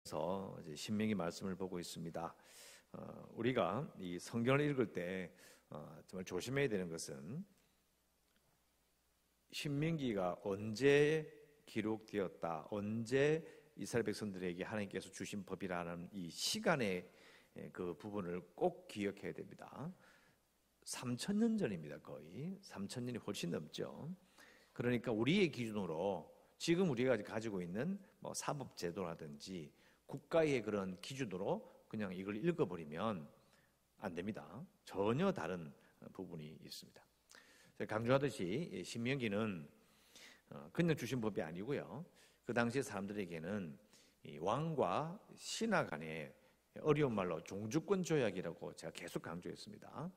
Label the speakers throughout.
Speaker 1: 그래서 이제 신명기 말씀을 보고 있습니다. 우리가 이 성경을 읽을 때 정말 조심해야 되는 것은 신명기가 언제 기록되었다, 언제 이스라엘 백성들에게 하나님께서 주신 법이라는 이 시간의 그 부분을 꼭 기억해야 됩니다. 3,000년 전입니다. 거의 3,000년이 훨씬 넘죠. 그러니까 우리의 기준으로 지금 우리가 가지고 있는 뭐 사법제도라든지 국가의 그런 기준으로 그냥 이걸 읽어버리면 안 됩니다. 전혀 다른 부분이 있습니다. 제가 강조하듯이 신명기는 그냥 주신 법이 아니고요. 그 당시 사람들에게는 이 왕과 신하 간의 어려운 말로 종주권 조약이라고 제가 계속 강조했습니다.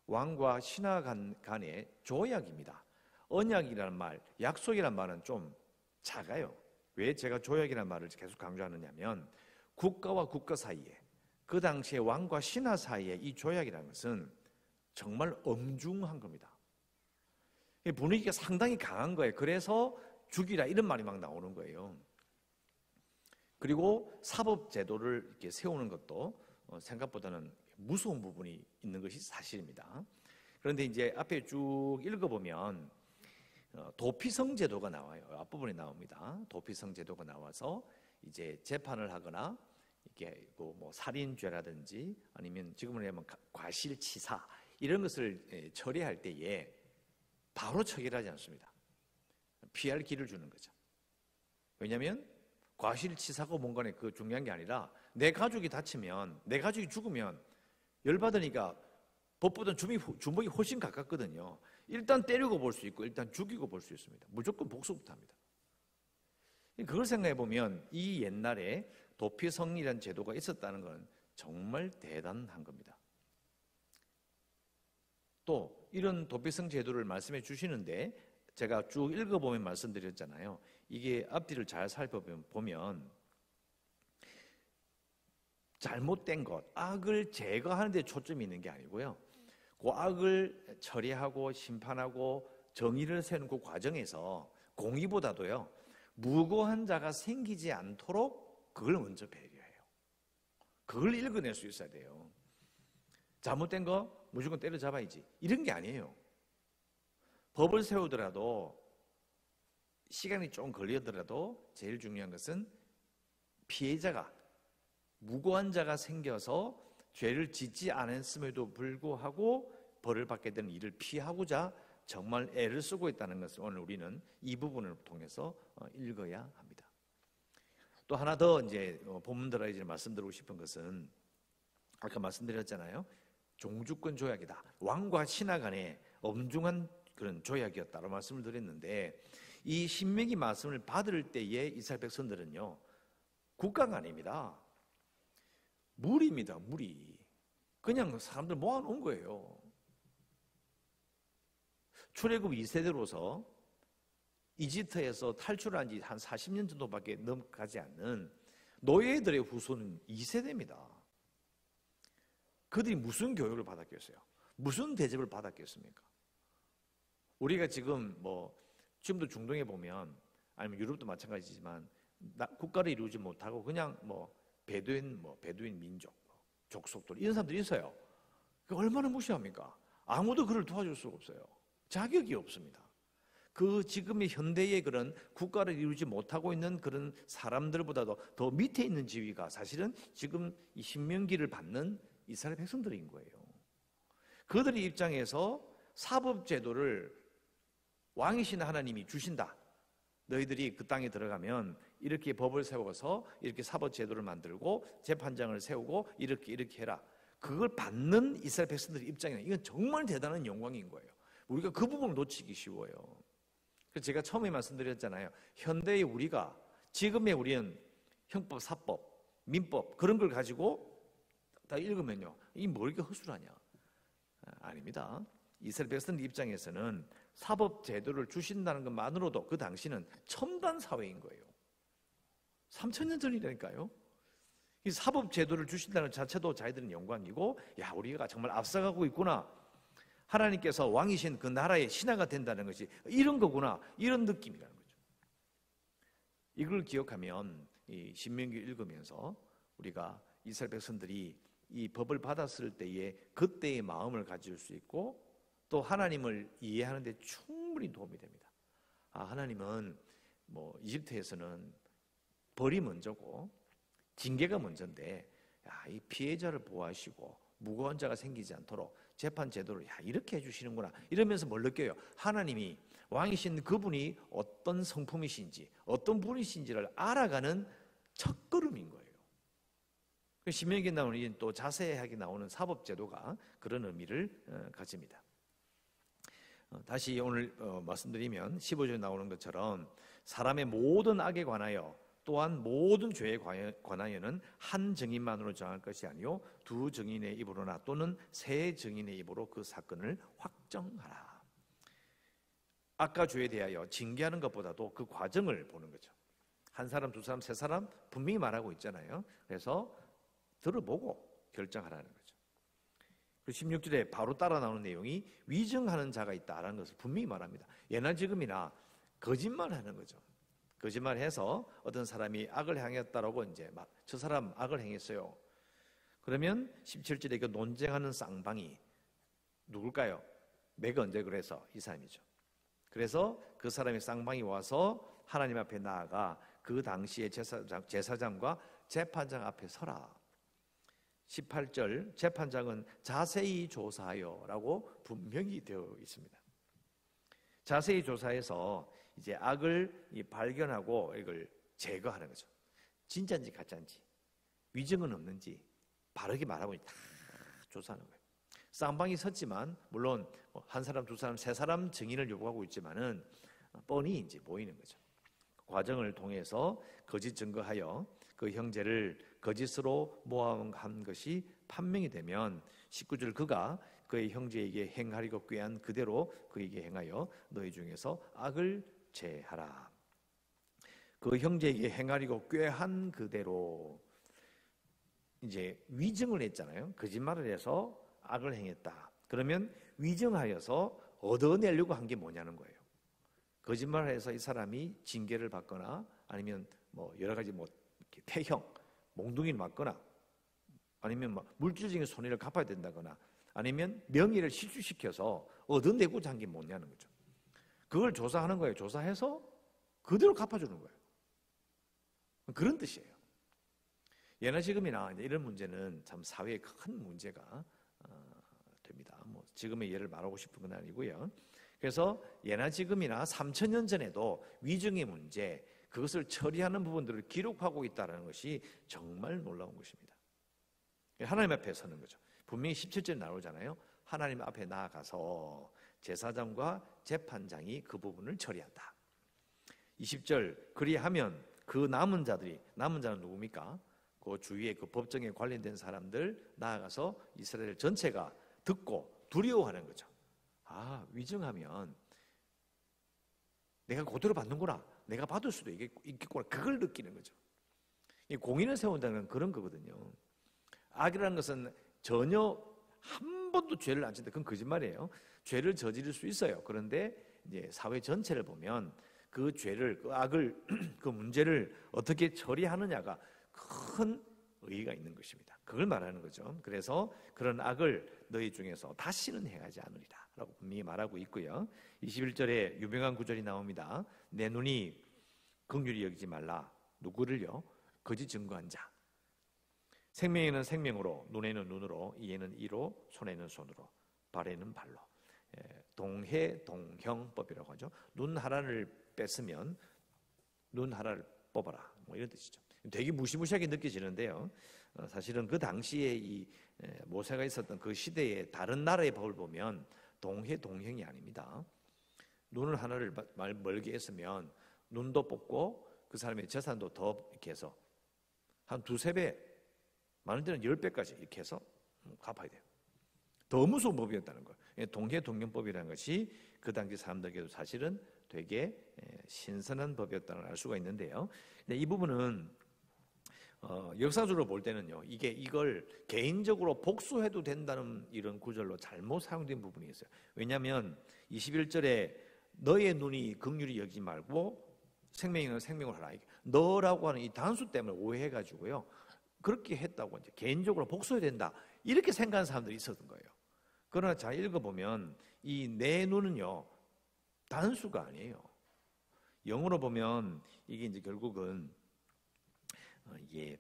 Speaker 1: 왕과 신하 간의 조약입니다. 언약이라는 말, 약속이라는 말은 좀 작아요. 왜 제가 조약이라는 말을 계속 강조하느냐면 국가와 국가 사이에, 그 당시에 왕과 신하 사이에 이 조약이라는 것은 정말 엄중한 겁니다. 분위기가 상당히 강한 거예요. 그래서 죽이라 이런 말이 막 나오는 거예요. 그리고 사법제도를 이렇게 세우는 것도 생각보다는 무서운 부분이 있는 것이 사실입니다. 그런데 이제 앞에 쭉 읽어보면 도피성 제도가 나와요. 앞부분에 나옵니다. 도피성 제도가 나와서 이제 재판을 하거나 이게 뭐 살인죄라든지 아니면 지금으로 하면 과실치사 이런 것을 처리할 때에 바로 처결하지 않습니다. 피할 길을 주는 거죠. 왜냐하면 과실치사고 뭔가는 그 중요한 게 아니라 내 가족이 다치면, 내 가족이 죽으면 열받으니까 법보다 주먹이 훨씬 가깝거든요. 일단 때리고 볼 수 있고 일단 죽이고 볼 수 있습니다. 무조건 복수부터 합니다. 그걸 생각해 보면 이 옛날에 도피성이라는 제도가 있었다는 건 정말 대단한 겁니다. 또 이런 도피성 제도를 말씀해 주시는데 제가 쭉 읽어보면 말씀드렸잖아요. 이게 앞뒤를 잘 살펴보면 잘못된 것, 악을 제거하는 데 초점이 있는 게 아니고요. 그 악을 처리하고 심판하고 정의를 세우는 그 과정에서 공의보다도요, 무고한 자가 생기지 않도록 그걸 먼저 배려해요. 그걸 읽어낼 수 있어야 돼요. 잘못된 거 무조건 때려잡아야지 이런 게 아니에요. 법을 세우더라도 시간이 좀 걸리더라도 제일 중요한 것은 피해자가, 무고한 자가 생겨서 죄를 짓지 않았음에도 불구하고 벌을 받게 되는 일을 피하고자 정말 애를 쓰고 있다는 것을 오늘 우리는 이 부분을 통해서 읽어야 합니다. 또 하나 더 이제 본문들어 이제 말씀드리고 싶은 것은 아까 말씀드렸잖아요. 종주권 조약이다. 왕과 신하 간의 엄중한 그런 조약이었다고 말씀을 드렸는데 이 신명기 말씀을 받을 때에 이스라엘 백성들은요, 국가가 아닙니다. 무리입니다. 무리. 그냥 사람들 모아놓은 거예요. 출애굽 2세대로서 이집트에서 탈출한 지 한 40년 정도밖에 넘어가지 않는 노예들의 후손은 2세대입니다. 그들이 무슨 교육을 받았겠어요? 무슨 대접을 받았겠습니까? 우리가 지금 지금도 중동에 보면 아니면 유럽도 마찬가지지만 국가를 이루지 못하고 그냥 베두인 민족, 족속들 이런 사람들이 있어요. 얼마나 무시합니까? 아무도 그를 도와줄 수가 없어요. 자격이 없습니다. 그 지금의 현대의 그런 국가를 이루지 못하고 있는 그런 사람들보다도 더 밑에 있는 지위가 사실은 지금 이 신명기를 받는 이스라엘 백성들인 거예요. 그들의 입장에서 사법제도를 왕이신 하나님이 주신다. 너희들이 그 땅에 들어가면 이렇게 법을 세워서 이렇게 사법제도를 만들고 재판장을 세우고 이렇게 해라. 그걸 받는 이스라엘 백성들의 입장에는 이건 정말 대단한 영광인 거예요. 우리가 그 부분을 놓치기 쉬워요. 그래서 제가 처음에 말씀드렸잖아요. 현대의 우리가, 지금의 우리는 형법, 사법, 민법 그런 걸 가지고 다 읽으면요, 이 뭘 이렇게 허술하냐? 아닙니다. 이스라엘 백성들 입장에서는 사법 제도를 주신다는 것만으로도 그 당시는 첨단 사회인 거예요. 3,000년 전이라니까요. 이 사법 제도를 주신다는 것 자체도 자기들은 영광이고, 야, 우리가 정말 앞서가고 있구나. 하나님께서 왕이신 그 나라의 신하가 된다는 것이 이런 거구나. 이런 느낌이라는 거죠. 이걸 기억하면 이 신명기 읽으면서 우리가 이스라엘 백성들이 이 법을 받았을 때에 그때의 마음을 가질 수 있고 또 하나님을 이해하는 데 충분히 도움이 됩니다. 하나님은 뭐 이집트에서는 벌이 먼저고 징계가 먼저인데 이 피해자를 보호하시고 무고한 자가 생기지 않도록 재판 제도를 이렇게 해주시는구나 이러면서 뭘 느껴요? 하나님이 왕이신 그분이 어떤 성품이신지 어떤 분이신지를 알아가는 첫걸음인 거예요. 신명기에 나오는 또 자세하게 나오는 사법제도가 그런 의미를 가집니다. 다시 오늘 말씀드리면 15절에 나오는 것처럼 사람의 모든 악에 관하여 또한 모든 죄에 관하여는 한 증인만으로 정할 것이 아니요 두 증인의 입으로나 또는 세 증인의 입으로 그 사건을 확정하라. 악과 죄에 대하여 징계하는 것보다도 그 과정을 보는 거죠. 한 사람, 두 사람, 세 사람 분명히 말하고 있잖아요. 그래서 들어보고 결정하라는 거죠. 그리고 16절에 바로 따라 나오는 내용이 위증하는 자가 있다라는 것을 분명히 말합니다. 예나 지금이나 거짓말하는 거죠. 거짓말해서 어떤 사람이 악을 행했다라고 이제 막 저 사람 악을 행했어요. 그러면 17절에 그 논쟁하는 쌍방이 누굴까요? 내가 언제 그래서 이 사람이죠. 그래서 그 사람의 쌍방이 와서 하나님 앞에 나아가 그 당시에 제사장과 재판장 앞에 서라. 18절 재판장은 자세히 조사하여 라고 분명히 되어 있습니다. 자세히 조사해서 이제 악을 발견하고 이걸 제거하는 거죠. 진짜인지 가짜인지 위증은 없는지 바르게 말하고 다 조사하는 거예요. 쌍방이 섰지만 물론 한 사람, 두 사람, 세 사람 증인을 요구하고 있지만은 뻔히 이제 보이는 거죠. 과정을 통해서 거짓 증거하여 그 형제를 거짓으로 모함한 것이 판명이 되면 19절 그가 그의 형제에게 행하리고 꾀한 그대로 그에게 행하여 너희 중에서 악을 제하라. 그 형제에게 행하리고 꾀한 그대로 이제 위증을 했잖아요. 거짓말을 해서 악을 행했다. 그러면 위증하여서 얻어내려고 한 게 뭐냐는 거예요. 거짓말을 해서 이 사람이 징계를 받거나 아니면 뭐 여러 가지 뭐 태형, 몽둥이를 맞거나 아니면 뭐 물질적인 손해를 갚아야 된다거나 아니면 명예를 실추시켜서 얻어내고자 한 게 뭐냐는 거죠. 그걸 조사하는 거예요. 조사해서 그대로 갚아주는 거예요. 그런 뜻이에요. 예나 지금이나 이런 문제는 참 사회에 큰 문제가 됩니다. 뭐 지금의 예를 말하고 싶은 건 아니고요. 그래서 예나 지금이나 3000년 전에도 위증의 문제, 그것을 처리하는 부분들을 기록하고 있다는 것이 정말 놀라운 것입니다. 하나님 앞에 서는 거죠. 분명히 17절에 나오잖아요. 하나님 앞에 나아가서 제사장과 재판장이 그 부분을 처리한다. 20절 그리하면 그 남은 자들이, 남은 자는 누굽니까? 그 주위에 그 법정에 관련된 사람들 나아가서 이스라엘 전체가 듣고 두려워하는 거죠. 위증하면 내가 그대로 받는구나, 내가 받을 수도 있겠구나, 그걸 느끼는 거죠. 공의를 세운다는 건 그런 거거든요. 악이라는 것은 전혀 한 번도 죄를 안 짓는다, 그건 거짓말이에요. 죄를 저지를 수 있어요. 그런데 이제 사회 전체를 보면 그 죄를, 그 악을, 그 문제를 어떻게 처리하느냐가 큰 의의가 있는 것입니다. 그걸 말하는 거죠. 그래서 그런 악을 너희 중에서 다시는 행하지 않으리라 라고 분명히 말하고 있고요. 21절에 유명한 구절이 나옵니다. 내 눈이 긍휼히 여기지 말라. 누구를요? 거짓 증거한 자. 생명에는 생명으로, 눈에는 눈으로, 이에는 이로, 손에는 손으로, 발에는 발로. 동해동형법이라고 하죠. 눈 하나를 뺐으면 눈 하나를 뽑아라, 뭐 이런 뜻이죠. 되게 무시무시하게 느껴지는데요. 사실은 그 당시에 이 모세가 있었던 그 시대의 다른 나라의 법을 보면 동해동형이 아닙니다. 눈을 하나를 멀게 했으면 눈도 뽑고 그 사람의 재산도 더 이렇게 해서 한 두세 배, 많은 데는 10배까지 이렇게 해서 갚아야 돼요. 더 무서운 법이었다는 거예요. 동해동형법이라는 것이 그 당시 사람들에게도 사실은 되게 신선한 법이었다는 걸 알 수가 있는데요. 근데 이 부분은 역사적으로 볼 때는요, 이걸 개인적으로 복수해도 된다는 이런 구절로 잘못 사용된 부분이 있어요. 왜냐하면 21절에 너의 눈이 긍휼히 여기지 말고 생명이는 생명을 하라. 너라고 하는 이 단수 때문에 오해해가지고요. 그렇게 했다고 이제 개인적으로 복수해야 된다. 이렇게 생각하는 사람들이 있었던 거예요. 그러나 잘 읽어보면 이 내 눈은요, 단수가 아니에요. 영어로 보면 이게 이제 결국은 이게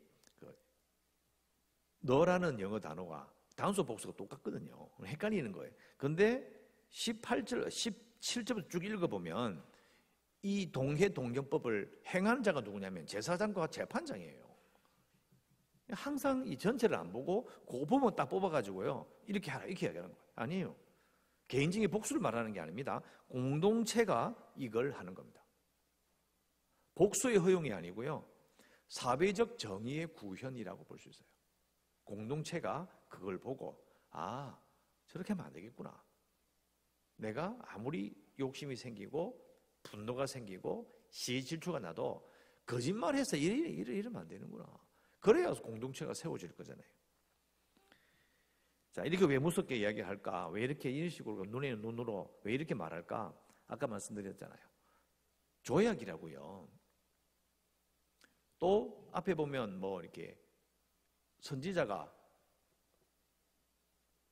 Speaker 1: 너라는 영어 단어가 단수 복수가 똑같거든요. 헷갈리는 거예요. 근데 18절, 17절부터 쭉 읽어보면 이 동해동정법을 행하는 자가 누구냐면 제사장과 재판장이에요. 항상 이 전체를 안 보고 그거 보면 딱 뽑아가지고요. 이렇게 하라, 이렇게 이야기하는 거예요. 아니에요. 개인적인 복수를 말하는 게 아닙니다. 공동체가 이걸 하는 겁니다. 복수의 허용이 아니고요. 사회적 정의의 구현이라고 볼 수 있어요. 공동체가 그걸 보고 아, 저렇게 하면 안 되겠구나. 내가 아무리 욕심이 생기고 분노가 생기고 시질투가 나도 거짓말해서 이러면 안 되는구나. 그래야 공동체가 세워질 거잖아요. 자, 이렇게 왜 무섭게 이야기할까? 왜 이렇게 이런 식으로 눈에는 눈으로 왜 이렇게 말할까? 아까 말씀드렸잖아요. 조약이라고요. 또 앞에 보면 뭐 이렇게 선지자가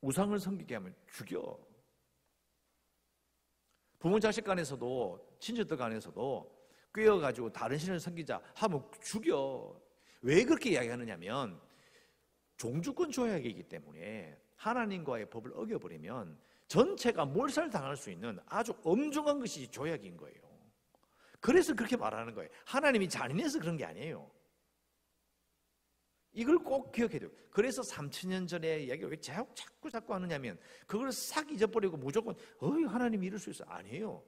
Speaker 1: 우상을 섬기게 하면 죽여. 부모 자식 간에서도 친척들 간에서도 꿰어가지고 다른 신을 섬기자 하면 죽여. 왜 그렇게 이야기하느냐면 종주권 조약이기 때문에 하나님과의 법을 어겨버리면 전체가 몰살당할 수 있는 아주 엄중한 것이 조약인 거예요. 그래서 그렇게 말하는 거예요. 하나님이 잔인해서 그런 게 아니에요. 이걸 꼭 기억해야 돼요. 그래서 3000년 전에 이야기를 왜 자꾸 하느냐면 그걸 싹 잊어버리고 무조건 하나님이 이럴 수 있어. 아니에요.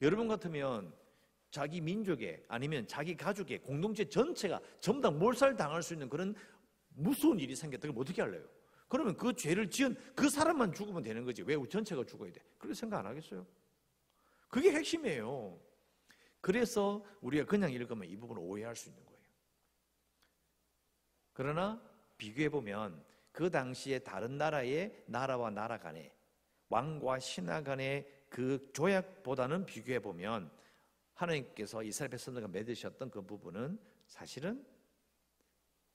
Speaker 1: 여러분 같으면 자기 민족에 아니면 자기 가족의 공동체 전체가 전부 다 몰살당할 수 있는 그런 무서운 일이 생겼다. 그럼 어떻게 할래요? 그러면 그 죄를 지은 그 사람만 죽으면 되는 거지. 왜 전체가 죽어야 돼? 그렇게 생각 안 하겠어요? 그게 핵심이에요. 그래서 우리가 그냥 읽으면 이 부분을 오해할 수 있는 거예요. 그러나 비교해보면 그 당시에 다른 나라의 나라와 나라 간에 왕과 신하 간의 그 조약보다는 비교해보면 하나님께서 이스라엘 백성들과 맺으셨던 그 부분은 사실은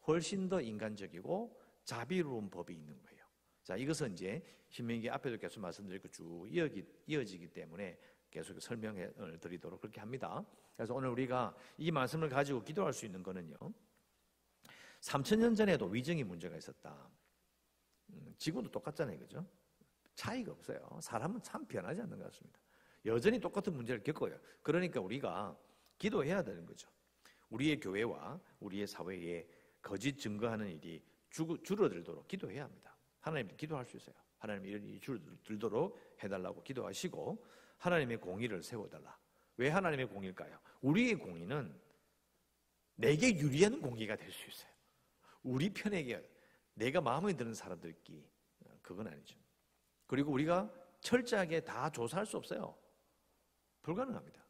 Speaker 1: 훨씬 더 인간적이고 자비로운 법이 있는 거예요. 자, 이것은 이제 신명기 앞에도 계속 말씀드리고 쭉 이어지기 때문에 계속 설명을 드리도록 그렇게 합니다. 그래서 오늘 우리가 이 말씀을 가지고 기도할 수 있는 거는요, 3000년 전에도 위정이 문제가 있었다. 지금도 똑같잖아요, 그죠? 차이가 없어요. 사람은 참 변하지 않는 것 같습니다. 여전히 똑같은 문제를 겪어요. 그러니까 우리가 기도해야 되는 거죠. 우리의 교회와 우리의 사회에 거짓 증거하는 일이 줄어들도록 기도해야 합니다. 하나님께 기도할 수 있어요. 하나님 이런 일이 줄어들도록 해달라고 기도하시고 하나님의 공의를 세워달라. 왜 하나님의 공의일까요? 우리의 공의는 내게 유리한 공의가 될 수 있어요. 우리 편에게 내가 마음에 드는 사람들끼리 그건 아니죠. 그리고 우리가 철저하게 다 조사할 수 없어요. 불가능합니다.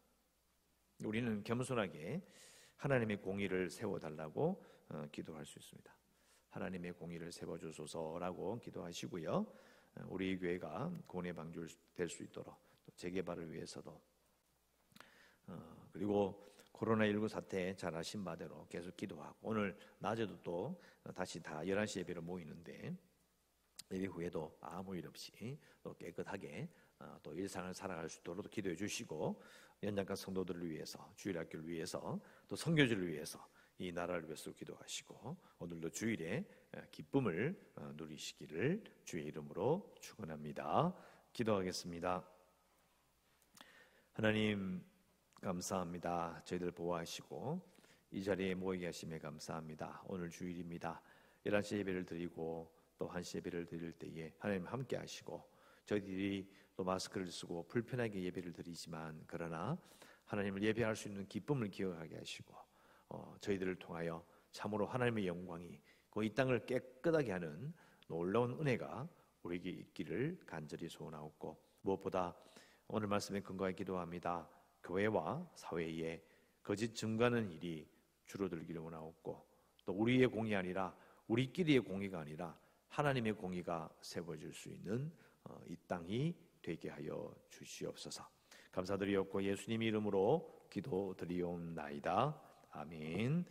Speaker 1: 우리는 겸손하게 하나님의 공의를 세워달라고 기도할 수 있습니다. 하나님의 공의를 세워주소서라고 기도하시고요. 우리 교회가 구원의 방주 될 수 있도록 또 재개발을 위해서도 그리고 코로나19 사태 잘 아신 바대로 계속 기도하고 오늘 낮에도 또 다시 다 11시 예배로 모이는데 예배 후에도 아무 일 없이 또 깨끗하게 또 일상을 살아갈 수 있도록 기도해 주시고 연장간 성도들을 위해서 주일학교를 위해서 또 선교지를 위해서 이 나라를 위해서 기도하시고 오늘도 주일에 기쁨을 누리시기를 주의 이름으로 축원합니다. 기도하겠습니다. 하나님 감사합니다. 저희들 보호하시고 이 자리에 모이게 하심에 감사합니다. 오늘 주일입니다. 11시 예배를 드리고 또 1시 예배를 드릴 때에 하나님 함께 하시고 저희들이 또 마스크를 쓰고 불편하게 예배를 드리지만 그러나 하나님을 예배할 수 있는 기쁨을 기억하게 하시고 저희들을 통하여 참으로 하나님의 영광이 이 땅을 깨끗하게 하는 놀라운 은혜가 우리에게 있기를 간절히 소원하옵고 무엇보다 오늘 말씀에 근거해 기도합니다. 교회와 사회에 거짓 증거하는 일이 줄어들기를 원하옵고 또 우리의 공이 아니라 우리끼리의 공의가 아니라 하나님의 공의가 세워질 수 있는 이 땅이 되게 하여 주시옵소서. 감사드리옵고 예수님 이름으로 기도드리옵나이다. 아멘.